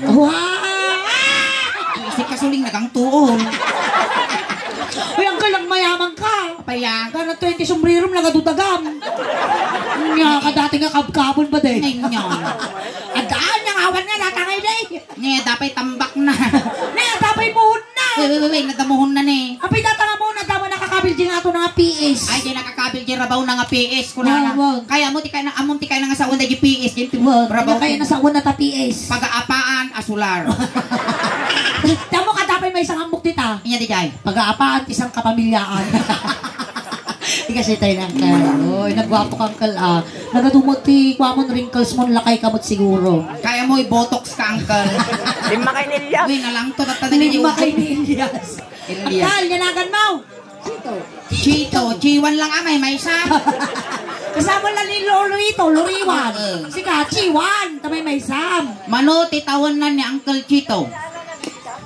Wow! Isip kasuling nagang tuon. Uy, Uncle, lang mayaman ka. Payagan. Ka na 20 sombrero nagadudagam. Nga ka dati nga kabkabon ba de? Ngayon. Adaan, nangawan nga natangay de. Nga, dapat tambak na. Nga, tapay muhon na. Wait, nadamuhon na ni. Apay datanga mo, nadama nakakabil din nga ito nga PS. Ay, di nakakabil di rabaw na nga PS. Kuna na. Wag. Kaya mo, ti kay na nga sa una di PS. Rabaw kaya nasa una ta PS. Pag-aapaan, asular. Tamo ka tapay may isang ambok tita. Inya di jay. Pag-aapaan, isang kapamilyaan. Di kasi tayo ng Uy, nagwapo kang kal Nagadumot ti kwamon wrinkles mo lakay kamot siguro. Kaya mo i-botox ka, uncle. Lima kay Nilya. Uy, nalang to. Hindi ba kay ni Elias? Akal, yanagan mo. Chito, G1 lang amay, may isa. Kasama lang ni Lolo ito, Loriwan. Sika, Chiwan, tamay may Sam. Mano, titawan na ni Uncle Chito.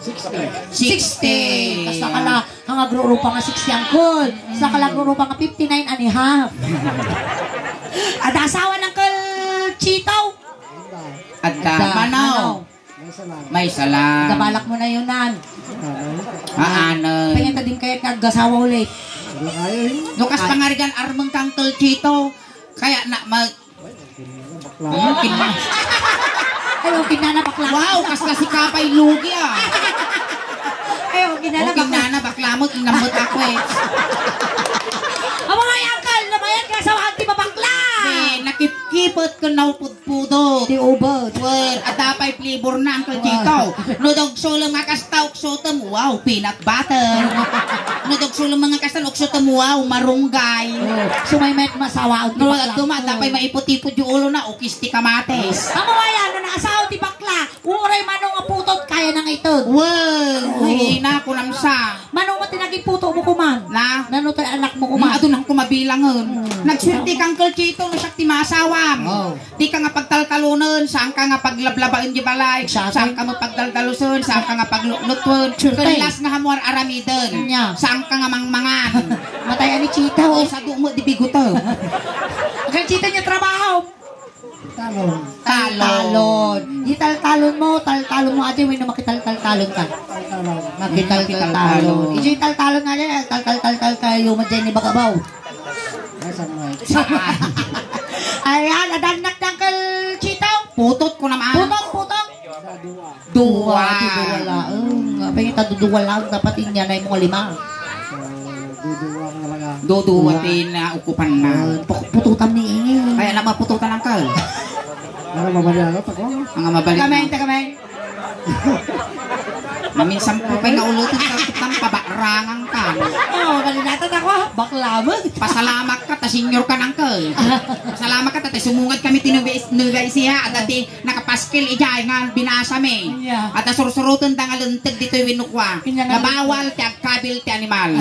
60. Basta kala, ang agrurupa nga 60 angkol. Sa kalagrurupa nga 59 and a half. At asawa ng Uncle Chito. At manaw. May sala. Gabalak mo na yun, Nan. Ano? Pangita din kayo kagasawa ulit. Lukas pangarigan armang kang Uncle Chito. Kaya na mag... Ayaw, kinana bakla. Wow, kasla si Kapay Lugi ah. Ayaw, kinana bakla. Kinana bakla mo, inambot ako eh. Ang mga angkal, namayat ka sa hati babakla. Nakipkipot ko na upod-pudo. Di ubod. Well, at dapay flavor na Uncle Chito. Nudog sulang mga kastaw, uksotam, wow, peanut butter. Nudog sulang mga kastaw, uksotam, wow, marunggay. Sumaymet masawa. Nudog dumat, dapay maipot-ipot yung ulo na, ukisti kamates. Ang mga yan, na naasawa ti bakla, uray manong nga putot, kaya nang ito. Well, hina ko lang sa. Manong mo tinaging puto mo kuman. Na? Nano tayo anak mo kuman. Ado nang kumabilangon. Nagswerte kang Uncle Chito, na siya ti masawam. Di ka nga pagtaltalunan, saan ka nga paglablabain di balay, saan ka mo pagtaltalusun, saan ka nga paglutluton, kanilas nga hamuar aramidon, saan ka nga mangmangan. Matay ani Chito. Sa dumo di bigoto. Ang Chito niya trabaho. Talon. Ital-talon mo ate, may na makital-talon ka. Makital-talon. Ito yung tal-talon nga dyan, tal-tal-tal kayo, madyan ni Bagabaw. Ayan, adanak ng Uncle Chito. Putot ko naman. Putok. Duwa. Pagkita duduwa lang, dapat niya na yung mga lima. Duduwatin na ukupan na. Pututan ni Inge. Kaya na mapututan ang kal. Ano mabalik ako? Mga mabalik. Kamay. Maminsan po pa'y naulutin sa kitang pabarangang ka. Oo, kalinatan ako. Bakla mo. Pasalamat ka, ta senior ka ng kal. Pasalamat ka, ta sumungad kami tinugay siya. At dati nakapaskil ijay nga binasa me. At sursurutan ta nga luntig dito yung winukwa. Nabawal ti agkabil ti animal.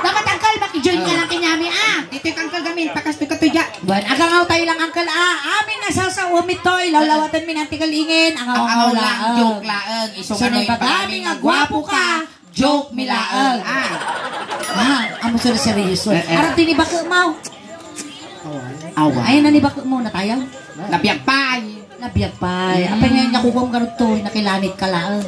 Dapat angkal, makijoin ka lang kinyami Dito yung angkal gamin, pakasto ka to dya. Buwan, agangaw tayo lang angkal Amin nasasawamit to, ilawlawatan min ang tigalingin. Ang lang, joke laang. Sunod pagani nga gwapo ka, joke milaang. Amo seryoso. Arap din ni bako mo. Awa. Ayun na ni bako mo na tayo. Nabiyagpay. Apa nga niya kukum ka to, nakilanit ka lang.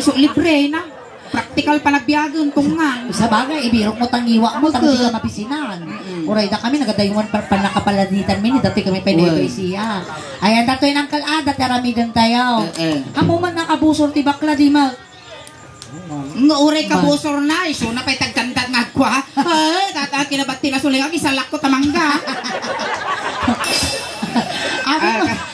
So libre na. Practical pa nagbiyagan tong nga. Sa bagay, ibirok mo tangiwa mo, tangi ka mapisinan. Uray na kami, nagadayuan pa nakapaladitan min, dati kami penebe siya. Ayan, dato yung angkal dati aramidan tayo. Amo man nakabusor ti bakla di mag. Nga uray kabusor na, iso na pa'y tagkandat nga kwa. Tata, kinabati na suling, isalak ko tamangga.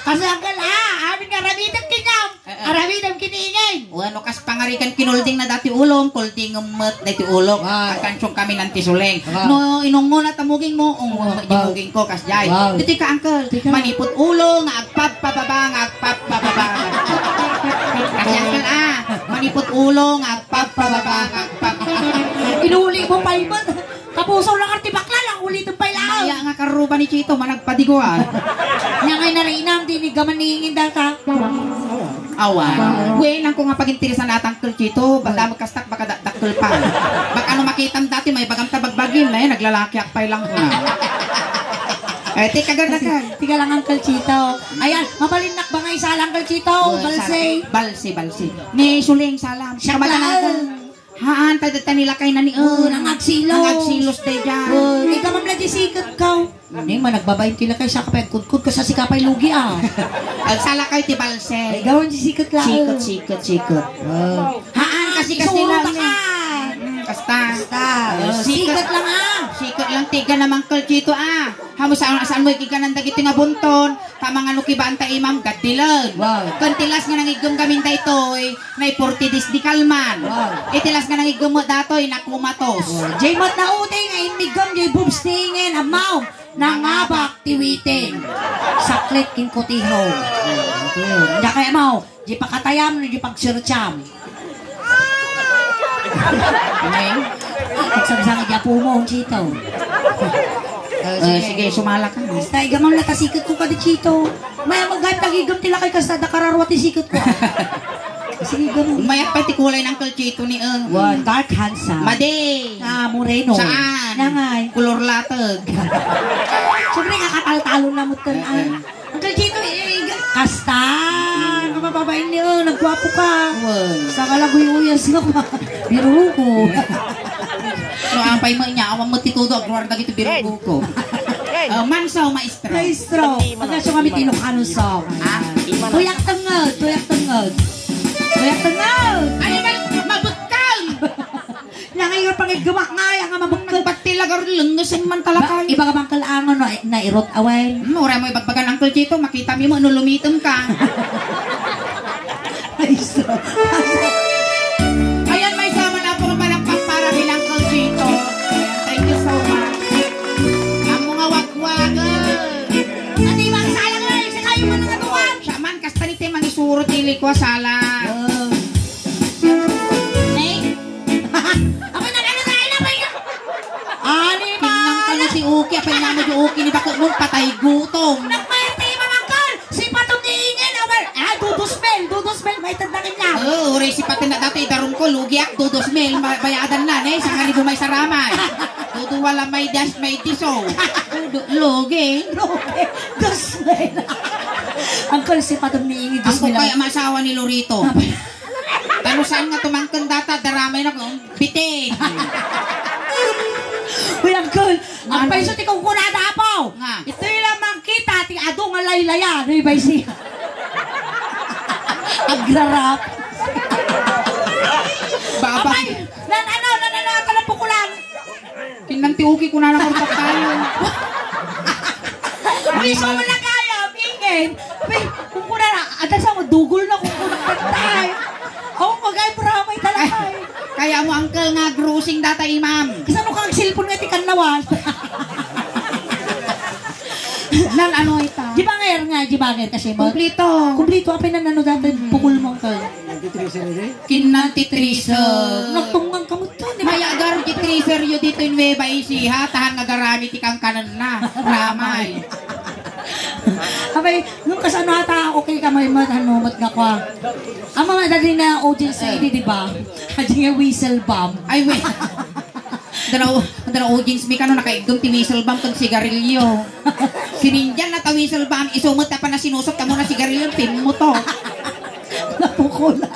Kasi angkal amin nga aramidan kinyam. Aramidan kiniingin. Ano kas pangarikan kinulding na dati ulong, kulding umat dati ulong. Kansyon kami ng tisuleng. No, inungo na tamuging mo, imuging ko kas jay. Dito ka angkel, manipot ulong, agpap pababa. Kasi angkel manipot ulong, agpap pababa. Inuli mo pa iman. Kapusaw lang arti bakla lang, ulitin pa ilang. Kaya nga karuba ni Chito, managpadiguan. Nya ngay narinam, dinigaman ningin data. Awan. Nang ko nga pag-intirisan natang Uncle Chito, baka magkastak, baka daktul pa. Baka ano makitam dati, may bagam tabagbagin, naglalaki akpay lang ko na. Tika ganda ka. Tiga lang Uncle Chito. Ayan, mabalinak ba nga isa lang Uncle Chito? Balse. Ni Suling salam. Siya pala. Haan, tadata nila kay nani. Nang agsilos day dyan. Ikaw mamla di sikat ka. Ning managbabayin tila kay sa kapay kudkud ka sa sikapay lugi ah. Agsala kay ti Balse. Ikaw ang sikat lang. Sikot. Haan kasi nila. Kasta. Sikat lang ah. Sikot lang tiga naman kalchito ah. Hamo saan mo ikikan ng dagiti nga bunton. Kamang ano kibanta imam gatilag. Wow. Kantilas nga nangigom kamin daytoy. Nay 40 dis di kalman. Wow. Itilas nga nangigom mo datoy nakumatos. Jay mat na uting ay migam jay bubstingin amaw. Nangabak tiwitin. Saklit king kutiho. Hindi kaya mo. Di pakatayam, di pagsircham. Pagsabsang di apo mo, Chito. Sige, sumala ka. Basta igamang natasikat ko ka di Chito. Maya magantagigam tila kay kasada kararwat isikat ko. Sige, gamang. Mayat pati kulay ng kalchito ni One, dark handsome. Made. Moreno. Saan? Nangay. Kulor latag. Siyempre, kakatalo na mo tan. Uncle Chito, kasta. Kapababain niyo, nagwapo ka. Sa kalaguy-uyas ka pa. Biro ko. No, ampay mo niya, awang mo titudo, agruar na gito biro ko. Mansaw, maestro. Maestro, pagkasyo kami tinukano sa. Tuyak tangod. Ano ba, mabukal? Nangayon pang igawa nga, nga mabukal. Nagpatilagar lungusin man talakay. Iba ka bang kalaangan na irot away? Mura mo ibagbagan Uncle Chito, makita mo ano lumitom ka. Maestro. Ayan, may sama na po malakpak para bilang Uncle Chito. Thank you so much. Ang mga wagwagan. Ati bang salang nga, isa kayo man nga tuwan. Siya man, kasta ni Tim, ang isurot nili ko sala. Si Uki, apay nga mo yung Uki ni bakit mong patay gutom. Nagmayati mga kan! Si Patong niingin! Dudosmel, may tandakin na. Uri si Patin na dati idarong ko, lugiak, dudosmel, bayadan na, sa kanibo may saramay. Wala may dash, may diso. Lugi. Dosmel. Uncle, si Patong niingin, Ako dosmel. kaya masawa ni Lorito. Ano saan nga tumangkan data, daramay na kong bitin. Uy, Uncle, ang paiso ti kong kunada po. Nga. Ito yung lamang kita, ti ado nga laylaya. Ano yung baisi? Agrarap. Baba. Apay, nananatalap po ko lang. Kinanti Uki ko na nakurtak tayo. Uy, so wala kaya, pingin. Apay, kung kunada, ada sa mo, dugol na kung kunada tayo. Ako magay bramay talaga. Kaya mo Uncle nga grusing data imam. Kasano kang cellphone nga tikan lawas? Nan ano ita? Jibanger kasi mo. Kumplito. Apay na dati pukul mo ka. Kinanti Tracer. Nagtunggang kamot to. May agar di Tracer yo dito in Nueva Ecija. Tahan nga garami ti kang kanan na. Ramay. Apay, nung kasano ata okay ka may mat nga kwa. Ang mga dali na audience di ba? Hading nga whistle bomb. Ay wait. Dara audience mi kano nakaigom ti whistle bomb kag sigarilyo. Sininjan na ta whistle bomb isumot pa na sinusot ka mo na sigarilyo pin mo to. Napukulan.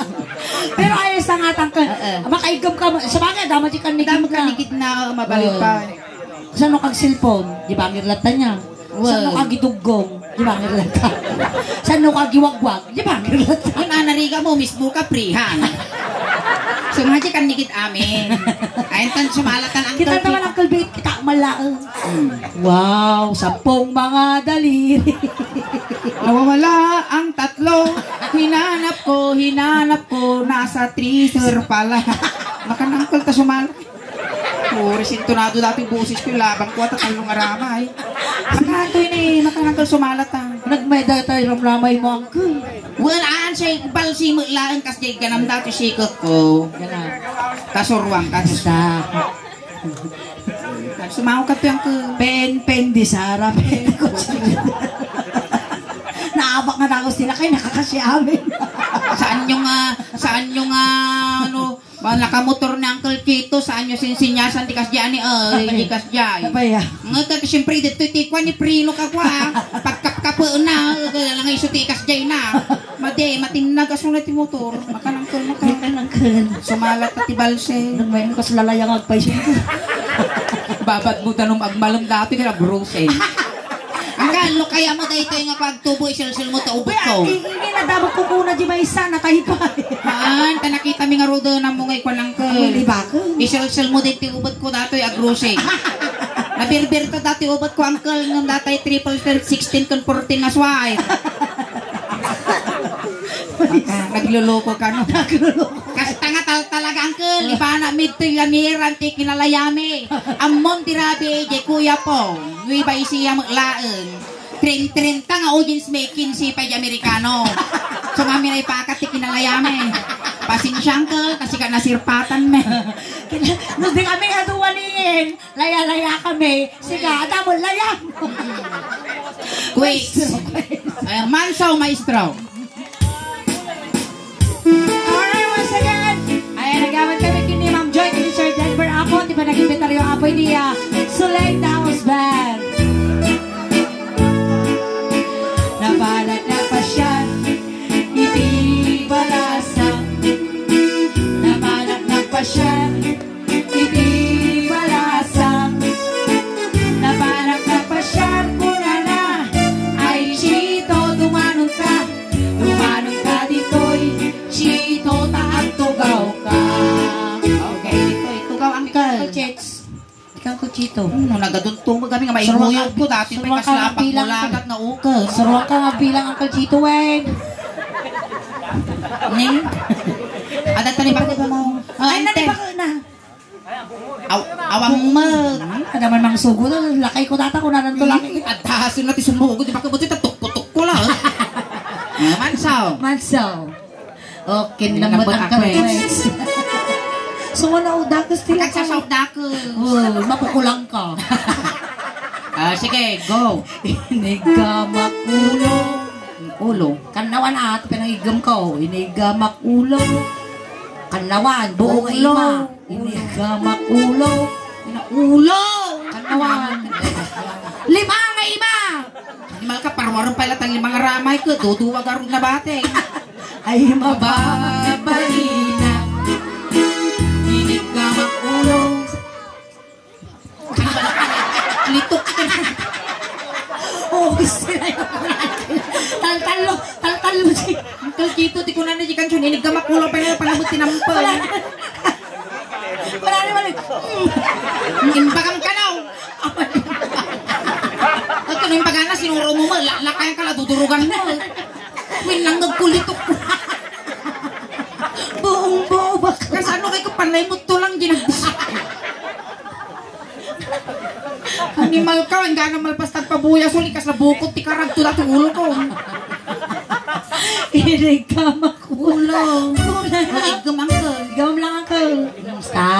Pero ayos na nga tangka. Makaigom ka mo. Sa bagay, dama di ka nigim na. Nikit na mabalik pa. Saan kag cellphone? Di ba ang irlatan niya? Saan kag gidugong? Di ba ang irlatan? Saan kag giwagwag? Di ba ang irlatan? Yung anariga mo mismo ka prihan. Sumaji kan nikit amin. Ayun tan sumalatan ang Kita naman ang kalbit, kita malaang. Wow, 10 mga daliri. Nawawala ang tatlo. Hinanap ko, nasa treasure pala. Makanangkol ta sumal. Puri sintonado dati busis ko labang ko at talong aramay. Makanangkol ni, makanangkol sumalat ang. Nagmeda tayo ramramay mo ang kuy. Walaan siya, balsi mo ilaan kasi ganam dati sikot ko. Ganun. Kasurwang kasi. Basta. Sumaw ka to yung ko. Pen di Sara, pen ko. Naabak nga na ako sila kayo nakakasya amin. Saan yung ano, Kung nakamotor ni Uncle Chito, saan nyo sinsinyasan di kasya ni di kasya. Abaya. Nga ka, siyempre, dito tikwa ni Prino ka kwa. Pagkapkapo na, lang iso ti kasya na. Made, matinag asulat ti motor. Makanangkal. Sumalat at tibalse. Nang may kas lalayang agpay siya. Babat mo tanong agmalam dati ka na brose. Ang galo kaya mo dito yung pagtubo isil-sil mo taubot ko. Hindi na dapat ko kuna di ba isa na tayo pa. Haan, nakita mi nga rodo na mo ngay ko lang ka. Di ba ko? Isil-sil mo dito yung ubot ko dati agrose. Nabirber to dati ubot ko uncle ng dati 16 kon 14 na swipe. Nagluloko ka no. Kasi tanga talaga uncle. Iba na mid to yamiran ti kinalayami. Amon tirabi je kuya po. Nui ba isiya maglaan. Trin tanga audience making si pa Amerikano. So kami na ipakat ti kinalayami. Pasensya uncle kasi ka nasirpatan me. Nung di kami aduwalingin, laya-laya kami. Siga, mo laya. Quiz. Mansaw maestro. Alright, once again. Ayan, nagawad kami kini Ma'am Joy, kini Sir Denver Apo. Di ba nag-inventaryo Apo ni Suleng House Band. Nabalat na pa siya, hindi balasang. Nabalat na pa siya, hindi balasang. Nabalat na pa siya, kuna na. Ay, Chito, dumanong ka. Dumanong ka dito'y Chito, taang tugaw ka. Okay, dito tugaw ang Uncle Chets. Ikaw ko Chito. Nagaduntong kami nga maimuyog ko dati may kaslapak mulagat na ukas. Saruan ka nga bilang Uncle Chito, Wayne. Ning? Adat pa ni ba? Ay, nanibak na. Awang mo. Ano man mang sugo na, lakay ko data ko na nantulaki. At tahasin natin sumugo, di ba kabuti tatuk-putuk ko lang. Mansaw. Mansaw. Okay, naman ang Chets. Sumuna udakas tila ka. Nagsasaw dako. Makukulang ka. Sige, go. Inigamak ulo. Kanawan at pinangigam ko. Inigamak ulo. Kanawan, buong ima. Inigamak ulo. Kanawan. Lima nga ima. Animal ka, parwarong pala tali mga ramay ko. Duduwag arong na bate. Ay mababalina. Inigamak ulo. Litok ka na. Oh, sila yung Taltalo si Uncle Chito, di ko na najikan siya. Inigamak ulo pa yung palabot tinampal. Wala naman. Imbagam ka na. At kung imbagana, sinuro mo mo. Lakayan ka na, dudurugan mo. Win lang nagkulitok ko. Buong baka. Kasi ano kayo panay mo to lang ginagdis. Animal ka, ang gana malpas tagpabuya. Sulikas na bukot, ti karag to dati ulo ko. Inigamak ulo. Igam uncle. Gawam lang uncle. Basta.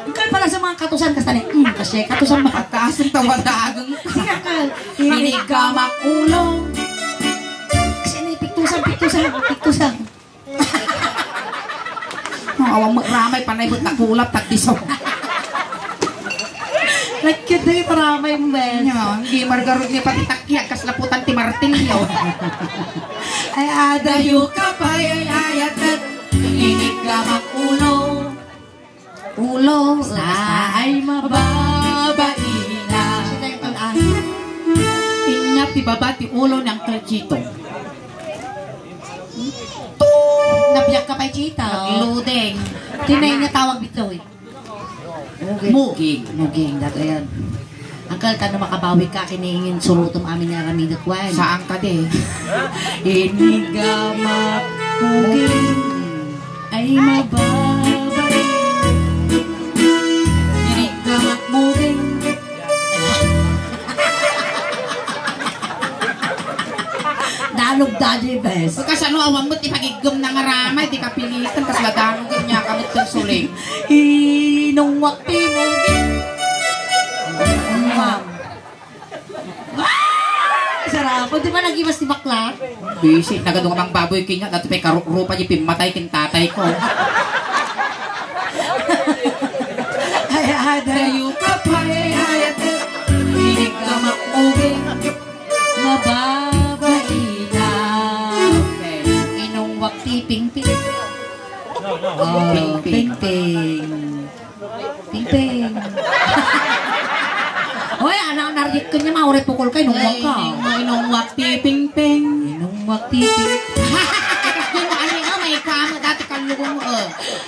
Uncle pala sa mga katusan kastani. Kasi katusan ba? Pagtaas ng tawadagang. Sige uncle. Inigamak ulo. Kasi piktusan. Awang magramay, panay ba't nakulap, tagdiso. Like-cute na yung paramay mo, Ben. Hindi margarot niya pati takya, kaslaputan ti Martillo. Ay, adayo ka pa, ay ayatat, inigamak ulo. Ulo, ay mababaina. Sino yung talaan? Inyap ti baba ti ulo ng Chito. Nabiyak ka pa, Chita. Nagludeng. Tinay niya tawag dito, eh. Muging. Dato yan. Uncle, tano makabawi ka, kinihingin surutom amin nga kami datwan. Saan ka de? Inigamak muging ay mababay. Inigamak muging. Dalog daddy best. Kasi ano, awang mo't ipagigam ng aramay, di ka pilitan, kasi ladano ganyan kamit ng suling. Inungwak timuging. Ma'am. Sarap. Di ba nag-iwas ni bakla? Busy, nagadong amang baboy kinya, dati may karupa niya pimatay kin tatay ko. adayo kapay ayat inig ka makubing Mababaina. Inong wakti ping-ping. Oh, ping-ping. Ping-ping. Hoy, anak narit ko niya maure pukul kay nung waka. Inong wakti ping-ping. Inong wakti ping. Ano nga may kama dati kalugong mo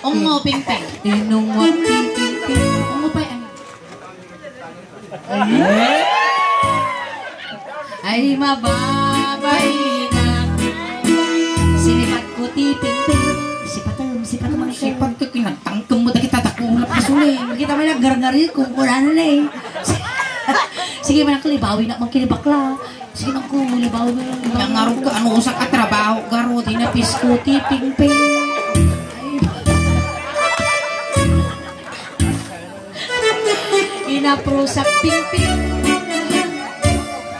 Ungo ping-ping. Inong wakti ping-ping. Ungo pa yan. Ay mababaina. Sinipat ko ti ping-ping. Sipat mo Sipat ko kinatangkong mo dahil tatakulap ka suling. Kita may naggar-ngari kung kurano na eh. Sige man ako, libawi na magkinibakla. Sige na ko, libawi mo lang. Yang ngarong ka, ano usak ka trabaho, garo, Tinapis ko ti ping-ping. Inaprusak ping-ping.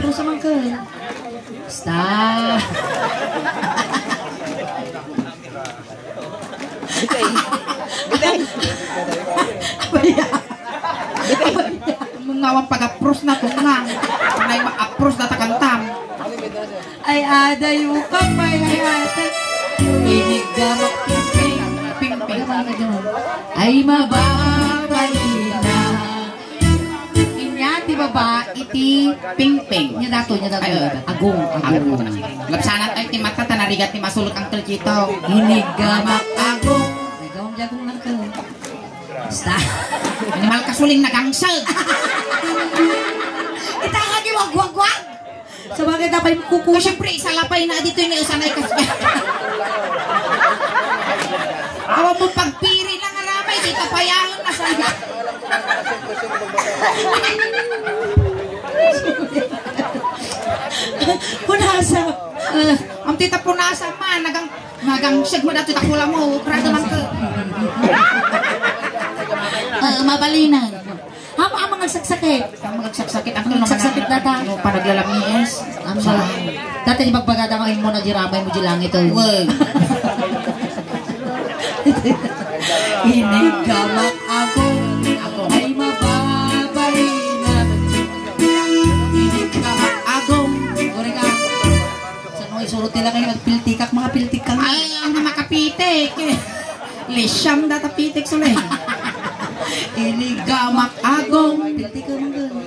Prusak man ka. Basta. Mengawang pag-apros na kung nga. Panay ma-apros na takantam. Ay adayo ka pa, ay atat. Inigamak ping-ping. Ping-ping. Ay mababaina. Inya ti baba iti Ping-ping. nya dato Agong. Lapsanan ay ti mata tanarigat ni masulot ang telkito. Inigamak agong. Ay gawang jagong lang ka. Basta. Animal kasuling nagangsag. Itangagi wag. Sa bagay tapay kuku. Siyempre, isa lapay na dito yung usanay kas. Awa mo pagpiri lang aramay, di kapayahon na sa Punasa. Ang tita punasa man, nagang siyag mo dati takula mo, prada man ka. Mabalinan. Ang mga saksakit. Ang magsaksakit ang Ang saksakit data. Ano pa naglalamiis? Dati di magbagada ka mo na jiramay mo jilang ito. Wag. Inigamak ako. Ay mababay na. Inigamak agong. Uri ka. Sa nung isurot nila kayo magpiltikak, mga piltikak. Ay, ang makapitik. Lisyam data pitik sulay. Inigamak agong. Piltikak mo doon.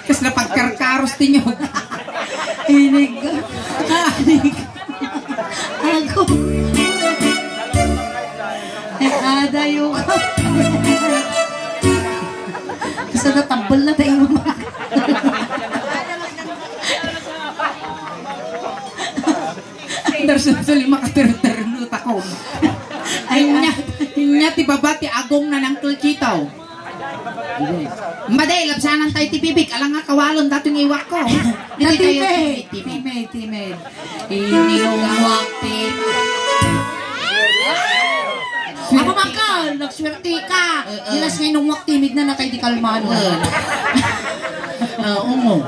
Kasi na pagkarkaros tinyog. Inigamak. Ako. Adayo ka. Kasi natambol na tayo mga. Darsun sa lima kater-terno tako. Ay nya ti babati agong na ng tulkitaw. Maday lapsanan tayo ti bibig alang nga kawalon dating iwak ko. Timid. Iniwakti. Ako makal, nagswerte ka. Ilas ngayon nung waktimid na natay di kalmano. Ungo.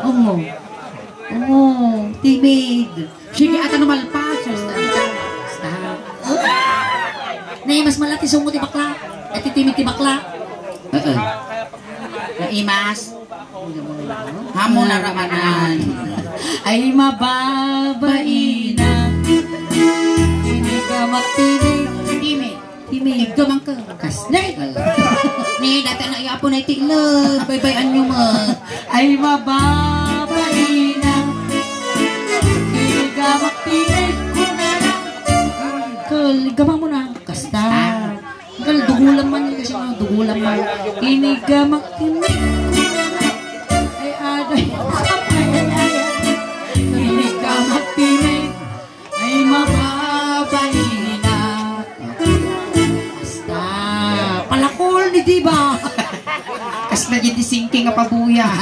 Timid. Sige ata numalpas. Stop. Nay, mas malaki sungo ti bakla. At timid ti bakla. Imas. Hamo na ramanan. Ay mababain na. Hindi ka magtimid. Timid. Igdo man ka. Kasnay. Ni dati na iapo na itigla. Baybayan nyo mo. Ay mababain na. Hindi ka magtimid. Gamang mo na. Kasta. Dugulan man yun kasi mga dugulan man. Hindi ka magtimid. Ay aday. Hindi ka magtimid. Ay mababain na. Basta. Palakol ni diba? Kas na dyan di singking nga pabuya.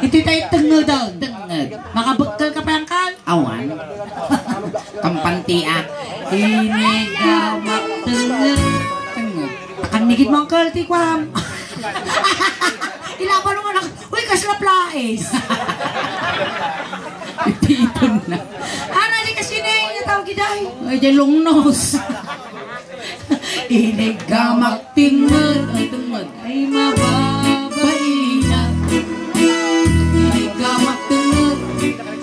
Ito tayo tengod daw. Tengad. Makabukal ka pa lang kan? Awan. Kampantiak. Ini gamak tengod. Ang nigid mong kalti kwam. Ilaban naman ako. Uy, kasla plaes. Ipiton na. Ano di kasi na yung tawag ni Day. Ay, dyan lungnos. Inigamak tingad. Ay, tungad. Ay mababain na. Inigamak tingad.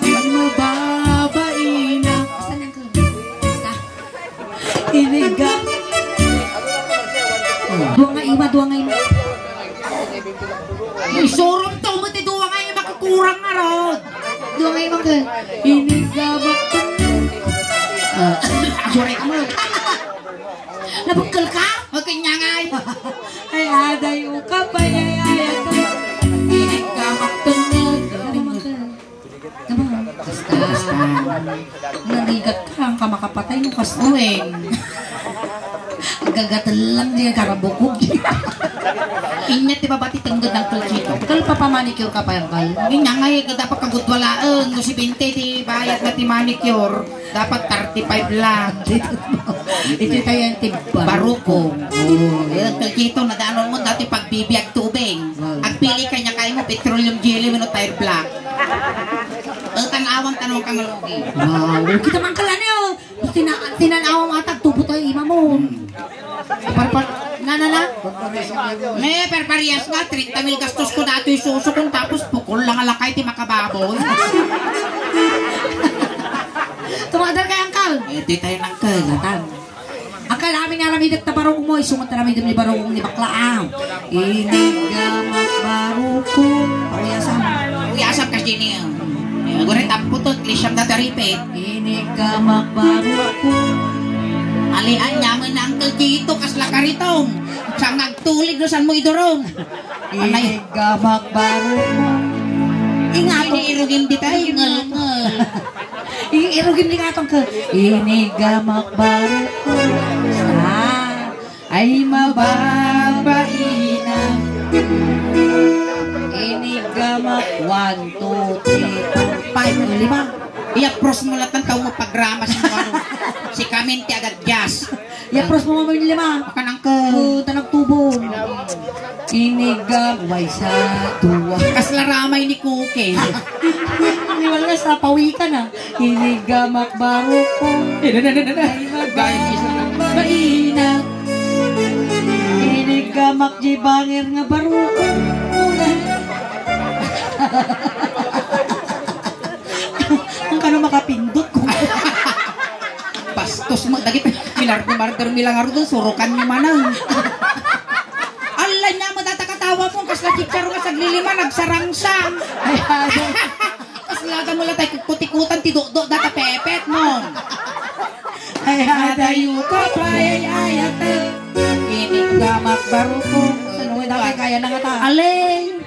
Ay, mababain na. Saan ang club? Basta. Inigamak. Duwa nga ima. Ay, surong to. Mati duwa nga yung makakurang nga rod. Duwa nga ima ka. Inigamak ka. Sure ka mo. Nabukal ka? Okay niya nga. Ay aday o kapayayaya ka. Inigamak tingad. Basta. Narigat ka ang kamakapatay ng kastuwing. Gagatan lang din karabukog. Inyat diba ba titunggod ng kulchito? Kal papamanicure ka pa yung kal? Inya nga yung dapat kagudwalaan. No si Binte di bayad na ti manicure. Dapat 35 lang. Ito tayo yung tibba. Baruko. Yung kulchito na daanon mo dati pagbibiyag tubig. Agpili ka niya kayo mo petroleum jelly mo tire black. Tanawang tanong kang malugi. Wow, kita man kala niyo. Tinanawang atag tubo tayo ima mo. Na. May perpariyas nga, 30,000 gastos ko dati yung suso kong tapos pukol lang alakay ti makababoy. Tumadar kay angkal. Ito tayo ng kalatan. Angkal namin nga ramidat na barong mo. Isungat na ramidat ni barong ni Baklaang. Inigamak barukong. Pangyasan. Uyasap kasi niya. Gurit aputot, lisyam na taripit. Inigamak barukong. Alian naman na Uncle Chito, kasla ka ritong. Sa nagtulig doon, saan mo idurong? Inigamak barukong. Ingatong. Iniirugin di tayo, ngal-ngal. Irugin din atong ka. Inigamak barukong. Ay mababain na. Inigamak 1, 2, 3, 4, 5, 5. I-apros mo lahat ng tao mo paggrama sa ano. Si Kaminti agad jazz. I-apros mo mo yung 5. Baka nang ka. Tanang tubo. Inigamak. Way sa tuwa. Kaslaramay ni Cookie. Hindi wala sa pawikan na. Inigamak barukong. Ay mababain na. Inigamak jibangir nga barukong. Ang kano makapindot ko. Bastos mo. Dagit, milar-marder milang aro doon. Surukan niyo manang. Alay na mo datakatawa mo. Kasla chicharo ka saglilima. Nagsarangsang. Ay, Kaslaga mo lang tayo kutikutan. Tidokdo data pepet mo. ay, adayo ka pa, ay, ayate. Inigamak barukong. Saan mo na kaya na nga ta? Alay.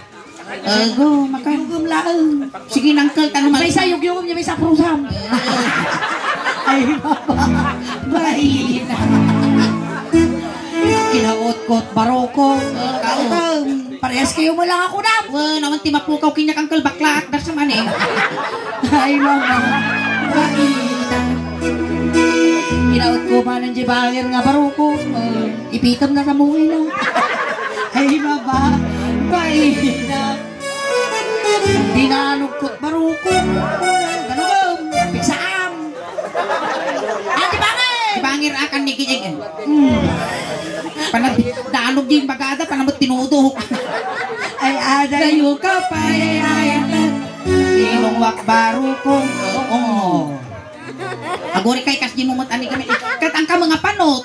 Go, makan. Yugum laang. Sige nang kal tanong May sa yugyugum niya, may sa prusam. Ay, babae na. Kinaot-kot baroko. Kautang. Parehas kayo mo lang ako na. Naman ti mapukaw kinyak ang kalbakla at darsa man eh. Ay, mama. Babae na. Kinaot ko man ang jibangir nga baroko. Ipitam na kamuhi na. Ay, mama. Babae na. Dinanugkot baroko. Ganun. Pigsaam. Ate bangir! Bangir akan ni kijig. Panag daanog yung bagada panamot tinudok. Ay adayo ka pa ay Inungwak barukong. Oo. Agori kay kas di mo ani kami. Kat ang ka mga panot.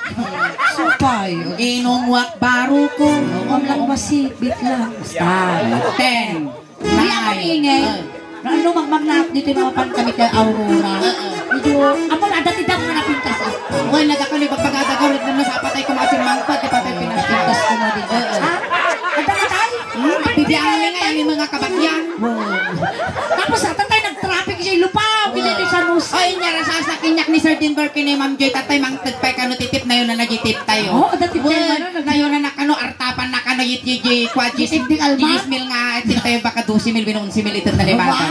supay. Inungwak barukong. Ang lang masipit lang. Basta. 10. Hindi ako ingay. Ano magmagnat dito yung mga pan kami kay Aurora. Medyo, ako na dati daw nga napintas. Uy, nagkakali pagpagdagawit naman sa patay ko mga mangpad. Di patay pinastintas ko na din. Ha? Ada ka tayo? Bibiyaan nga yung mga kabakyan. Tapos atan tayo nag-traffic siya lupaw. Pinili sa nus. Oy, nyara sa kinyak ni Sir Denver kini Ma'am Joy tatay mang tagpay kano titip na yun na nagitip tayo. Oo, dati tayo na yun na nakano artapan na kano yit quadjis Titip di alma? mil nga tip tayo baka 12 mil binong 11 mil ito na limatan.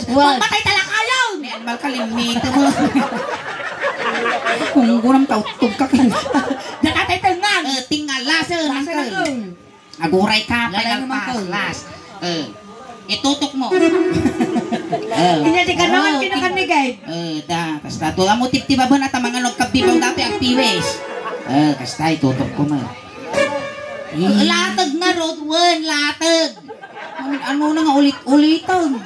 Magpatay talaga kayo! May animal kalimito mo. Kung gunam tautog ka kayo. Nakatay tangan! Tingala sir. Lasa na ko. Aguray ka, Lalay penal naman pass, ko. last. Itutok mo. Hindi di ka naman kinakanigay. Kasta to amo tip-tiba ba na mga nagkabibaw dati ang piwes. Kasta itutok ko man. Latag na road one, latag. Ano na nga ulit-ulitan.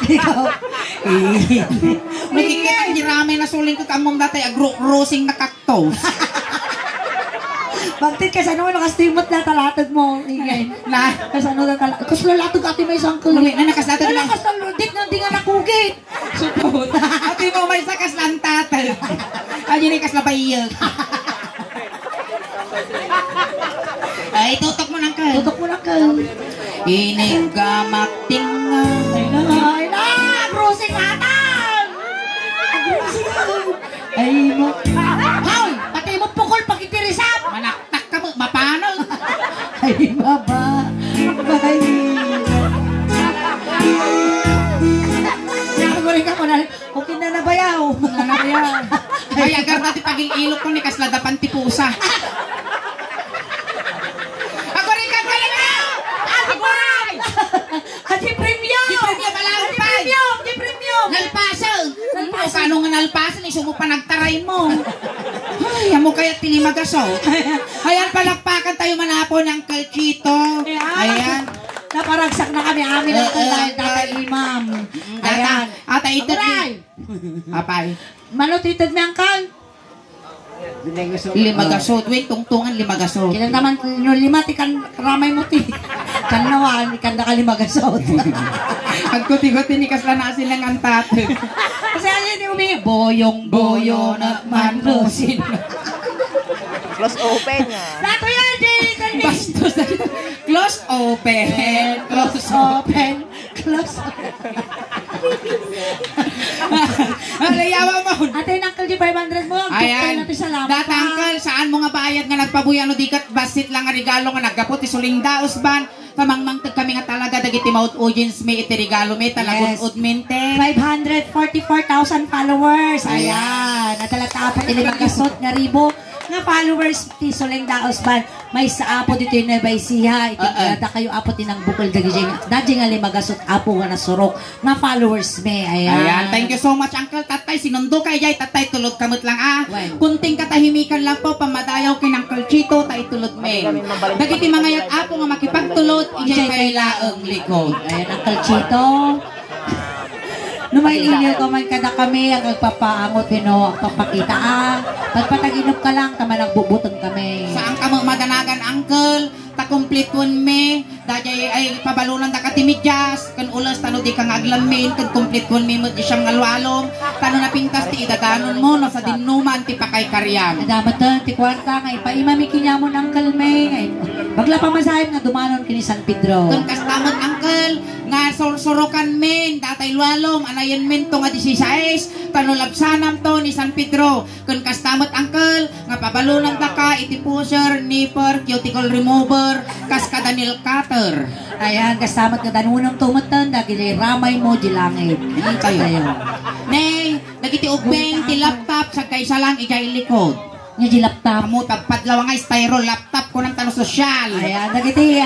Ikaw. Nakikita ni Rame na suling ko kamong dati agro-rosing na cactus. Bakit ka sa naman nakastimot na talatag mo? Ingay. Na, kasi ano na talatag? Kasi lalatag ati may sangkul. Na nakastatag na. Nakasaludit na di nga nakugit. Supot. Ati mo may sakas lang tatag. Ayun yung kaslabayag. Ay, tutok mo ng kal. Tutok mo lang ka. Inigamakting nga. Ay na! Agrosing hatang! Agrosing! Ay mo. Hoy! Pati mo pukol pag itirisap! Manaktak ka mo, mapano? Ay baba. Bye. Nakaguling ka mo na. Okay na nabayaw. Ay, agar dati paging ilok ko ni kasladapan tipusa. Ako rin ka talaga! Ati premium! Di premium malangpay! Di premium! Nalpasan! O paano nga nalpasan? Iso mo pa nagtaray mo. Ay, amo kaya tilimagasot. Ayan, palakpakan tayo manapo ng kalchito. Ayan. Naparagsak na kami amin ng dahil tatay imam. Ayan. Ata itod ni. Apay. Manutitod mi ang kan. Limagasot. Wait, tungtungan limagasot. Kinang naman no lima ti kan ramay mo ti. Kan nawan kan ka limagasot. Agkuti-kuti ni kasla na silang antat. Kasi ano ni umi boyong na manusin. Close open nga. Lato yan di. Bastos. Close open. Close open. Close. Alayawa mo. Ate Uncle di 500 mo. Ayan. Salamat. Datangkal, saan mo nga bayad nga nagpabuyan o dikat basit lang nga regalo nga nagkapot isuling daos ban. Kamangmangtag kami nga talaga dagiti maut audience may iti regalo may talagon udmente. 544,000 followers. Ayan. Natalatapat ini magasot nga ribo nga followers ti Soleng Daos ban. May sa apo dito yung nabaysiha. Itigada kayo apo tinang bukol dadya nga limagasot apo nga nasurok nga followers me. Ayan. Thank you so much Uncle Tatay. Sinundo kay jay Tatay tulog kamot lang Kunting katahimikan lang po pamadayaw kay Uncle Chito tay tulog me. Dagiti mga yat apo nga makipagtulot ijay kay laeng likod. Ayan Uncle Chito. Numailingil ko man kada kami ang nagpapaangot ang papakita pagpataginop ka lang tama nagbubuton kami. Saan ka mo madanagan Uncle? Ta-complete one me dajay ay pabalunan da katimidyas kan ulas tano di kang aglamin kan complete one me mo di siyang ngalwalom tano na pintas ti idadanon mo no sa dinuman ti pakay karyan. Dapat ta ti kwarta nga ipaimami kinyamon Uncle May. Bagla pa masahib nga dumanon kini San Pedro. Kun kastamot Uncle nga surukan men datay lwalom anayen men to nga 16 tano labsanam to ni San Pedro. Kun kastamot Uncle nga pabalunan da ka iti pusher nipper cuticle remover kas ka Daniel Cutter. Ayan, kasamat ka danunang tumatan dagiti ramay mo di langit. Tayo. Nay, dagiti ubeng ti laptop sa kaysa lang ijay likod. Nga di laptop. Kamu padlaw nga styro laptop ko ng tano sosyal. Ayan, dagiti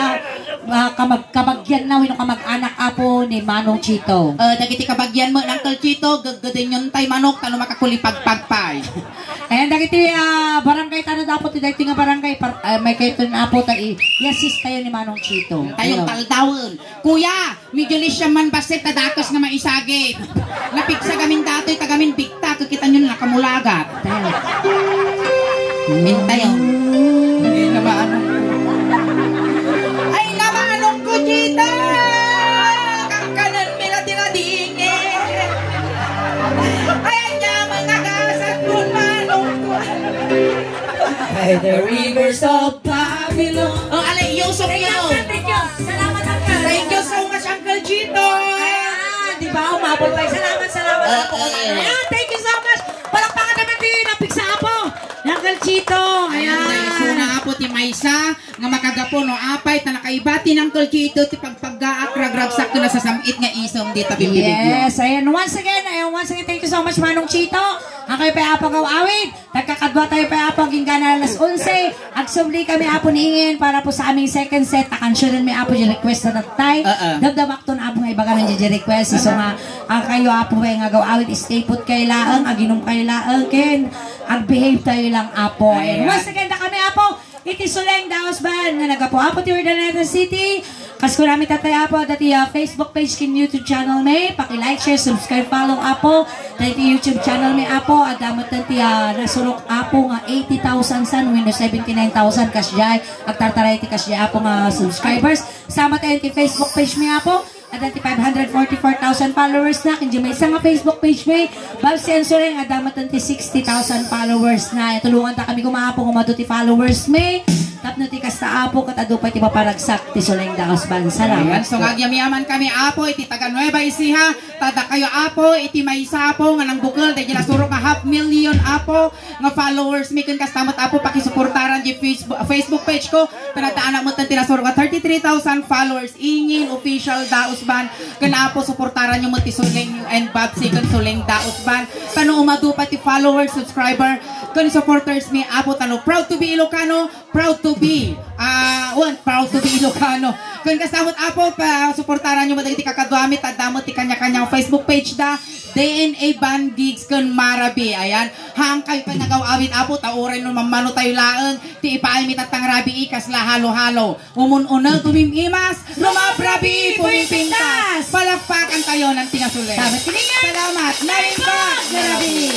kabagyan na wino kamag-anak apo ni Manong Chito. Dagiti kabagyan mo Uncle Chito gaggadin yung tay manok tano makakulipagpagpay. Ayan, dagiti barangay tano dapat dagiti nga barangay may kayo na apo tayo i-assist tayo ni Manong Chito. Tayong taldawon. Kuya, medyo siya man basit tadakos nga maisagit. Napigsa gamin datoy tagamin bigta kakita nyo nakamulagat. Tayo. Mintayo. Hindi na maanong ay namaanong ko Chita! Kakanan mi na tinadingi. Ay niya managasat kung manong ko. By the rivers of Babylon. Oh, alay, Yusuf yun. Salamat Uncle. Thank you so much Uncle Chito. Ayan, di ba? Umabot pa. Salamat po. Ayan, thank you so much. Palakpakan naman din. Napigsa po. Uncle Chito. Ayan. Suna po ti Maysa. nga makagapo no apay ta nakaibati ng Chito ti pagpagaak ragragsak na sa samit nga isom di tabi bibigyo. Yes, ayan once again, thank you so much Manong Chito. Ako yung paapag awawid. Nagkakadwa tayo paapag gingana alas 11. Agsumli kami apo niingin para po sa aming second set. Akansyonan may apo yung request na tatay. Dabdamak to na apo nga ibaga ng request. So nga, kayo apo nga awawid, stay put kay laang, aginom kay laang, ken, ag-behave tayo lang apo. And once again, na kami apo, iti Suleng Daos Band nga nagapo-apo ti Urdaneta City. Kas ko namin tatay apo dati Facebook page kin YouTube channel may paki-like, share, subscribe, follow apo dati YouTube channel may apo at damot dati nasulok apo nga 80,000 san Windows 79,000 kasjay at tartaray ti kasjay apo nga subscribers. Sama tayo ti Facebook page may apo at dati 544,000 followers na kinji may isang nga Facebook page may Bob Censoring at damot dati 60,000 followers na tulungan ta kami kumapo kumado ti followers may tapno ti kasta apo kat adu pa ti maparagsak ti Suleng Daos Band. Salamat. So agyam-yaman kami apo iti taga Nueva Ecija, tada kayo apo iti maysa apo nga nang bukol dahil nasurok nga 500,000 apo nga followers mi kun kastamot apo pakisuportaran di Facebook page ko tanadaan mo tan tinasurok nga 33,000 followers ingin official Daos Band kun apo suportaran nyo mo ti Suleng and Bob Second Suleng Daos Band tano umadu pa ti followers subscriber kun supporters mi apo tano proud to be Ilocano, proud to be proud to be Ilocano. Kung kasamot apo pa suportaran nyo mo dagiti kakadwamit at damot ti kanya-kanyang Facebook page da DNA Band Gigs kun Marabi. Ayan, hangkay pa nagaw-awit apo tauren no mamano tayo laeng ti ipaay mi tatang rabi ikas la halo-halo. Umun-unang tumimimas, lumabrabi pumipintas. Palakpakan tayo ng tinasulit. Salamat. Salamat. Narimbak, Marabi.